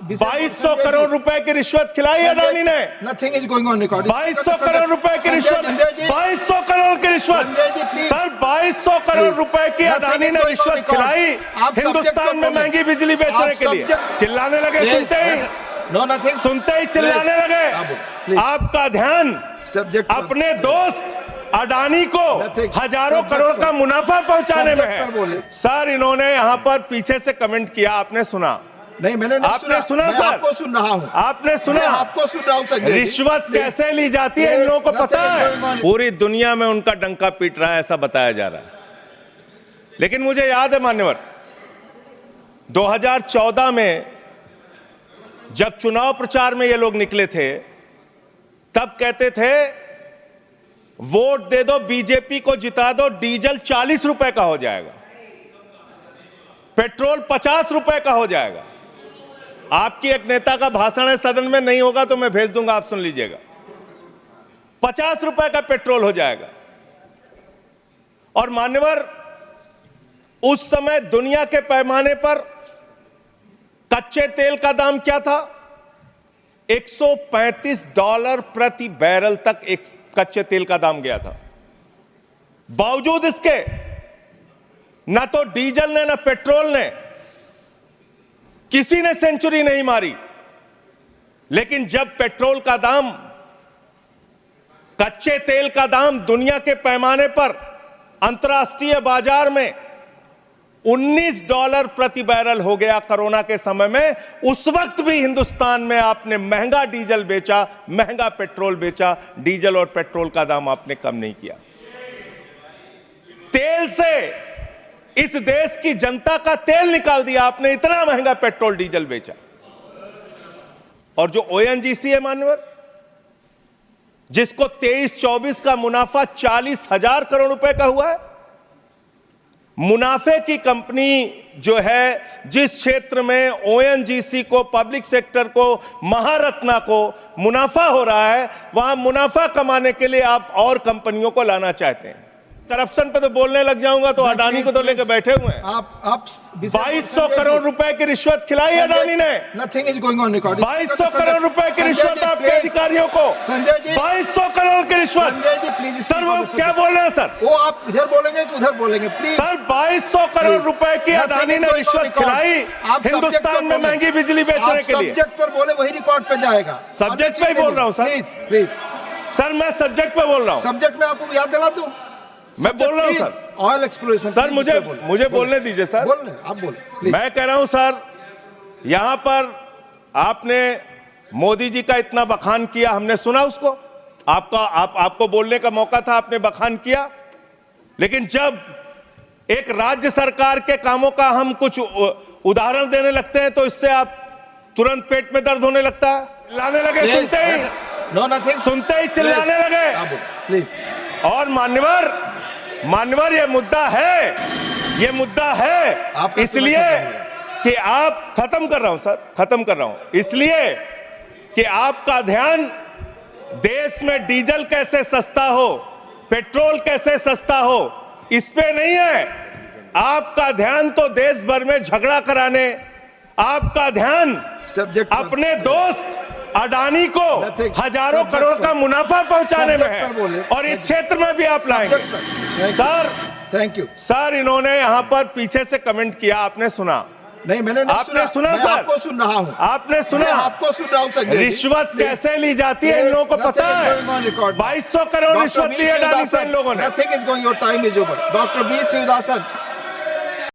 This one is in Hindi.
2200 करोड़ रुपए की रिश्वत खिलाई अडानी ने। Nothing is going on record. 2200 crore रुपए की रिश्वत, 2200 करोड़ की रिश्वत सर, 2200 करोड़ रुपए की अडानी ने रिश्वत खिलाई हिंदुस्तान में महंगी बिजली बेचने के लिए। चिल्लाने लगे सुनते ही, सुनते ही चिल्लाने लगे। आपका ध्यान अपने दोस्त अडानी को हजारों करोड़ का मुनाफा पहुंचाने में है। सर इन्होंने यहां पर पीछे से कमेंट किया, आपने सुना? नहीं, मैंने नहीं आपने सुना सर? आपको सुन रहा हूं। आपने सुना? आपको सुन रहा हूं संजय। रिश्वत कैसे ली जाती है इन लोगों को पता है। पूरी दुनिया में उनका डंका पीट रहा है ऐसा बताया जा रहा है। लेकिन मुझे याद है मान्यवर, 2014 में जब चुनाव प्रचार में ये लोग निकले थे तब कहते थे वोट दे दो, बीजेपी को जिता दो, डीजल 40 रुपए का हो जाएगा, पेट्रोल 50 रुपए का हो जाएगा। आपकी एक नेता का भाषण है, सदन में नहीं होगा तो मैं भेज दूंगा, आप सुन लीजिएगा। 50 रुपए का पेट्रोल हो जाएगा। और मान्यवर उस समय दुनिया के पैमाने पर कच्चे तेल का दाम क्या था? $135 प्रति बैरल तक एक कच्चे तेल का दाम गया था। बावजूद इसके ना तो डीजल ने ना पेट्रोल ने किसी ने सेंचुरी नहीं मारी। लेकिन जब पेट्रोल का दाम, कच्चे तेल का दाम दुनिया के पैमाने पर अंतर्राष्ट्रीय बाजार में $19 प्रति बैरल हो गया कोरोना के समय में, उस वक्त भी हिंदुस्तान में आपने महंगा डीजल बेचा, महंगा पेट्रोल बेचा। डीजल और पेट्रोल का दाम आपने कम नहीं किया। तेल से इस देश की जनता का तेल निकाल दिया आपने, इतना महंगा पेट्रोल डीजल बेचा। और जो ओएनजीसी है मान्यवर, जिसको 23-24 का मुनाफा 40,000 करोड़ रुपए का हुआ है, मुनाफे की कंपनी जो है, जिस क्षेत्र में ओएनजीसी को, पब्लिक सेक्टर को, महारत्ना को मुनाफा हो रहा है, वहां मुनाफा कमाने के लिए आप और कंपनियों को लाना चाहते हैं। करप्शन पे तो बोलने लग जाऊंगा तो अडानी को तो लेकर बैठे हुए हैं। आप 2200 करोड़ रुपए की रिश्वत खिलाई अडानी ने। Nothing is going on record. 2200 crore रुपए की रिश्वत आपके अधिकारियों को। संजय जी, 2200 करोड़ की रिश्वत। संजय जी प्लीज। सर वो क्या बोल रहे हैं सर? वो आप इधर बोलेंगे कि उधर बोलेंगे प्लीज। सर 2200 करोड़ रुपए की अडानी ने रिश्वत खिलाई हिंदुस्तान में महंगी बिजली बेचने के लिए। सब्जेक्ट पर बोले वही रिकॉर्ड पे जाएगा। सब्जेक्ट पे ही बोल रहा हूँ सर। प्लीज सर, मैं सब्जेक्ट पे बोल रहा हूँ। सब्जेक्ट में आपको याद दिला दूं? मैं बोल रहा हूं सर। Oil exploration. सर मुझे बोलने दीजिए सर। बोल रहे आप बोल। मैं कह रहा हूं सर, यहां पर आपने मोदी जी का इतना बखान किया, हमने सुना उसको। आपको बोलने का मौका था, आपने बखान किया। लेकिन जब एक राज्य सरकार के कामों का हम कुछ उदाहरण देने लगते हैं तो इससे आप तुरंत पेट में दर्द होने लगता है। लाने लगे सुनते ही, सुनते ही चिल्लाने लगे। प्लीज। और मान्यवर ये मुद्दा है, इसलिए कि आप, खत्म कर रहा हूं सर, खत्म कर रहा हूं, इसलिए कि आपका ध्यान देश में डीजल कैसे सस्ता हो, पेट्रोल कैसे सस्ता हो, इस पे नहीं है। आपका ध्यान तो देश भर में झगड़ा कराने, आपका ध्यान अपने दोस्त अडानी को हजारों करोड़ का मुनाफा पहुंचाने में है। और इस क्षेत्र में भी आप लाएंगे सर। Thank you sir. इन्होंने यहां पर पीछे से कमेंट किया, आपने सुना? नहीं, मैंने नहीं आपने सुना सर? आपको सुन रहा हूं। आपने सुना? आपको सुन रहा हूं संजय। रिश्वत कैसे ली जाती है इन लोगों को पता है। 2200 करोड़ रिश्वत ली अडानी से इन लोगों ने। Nothing is going, your time is over. Doctor B Sivadasan.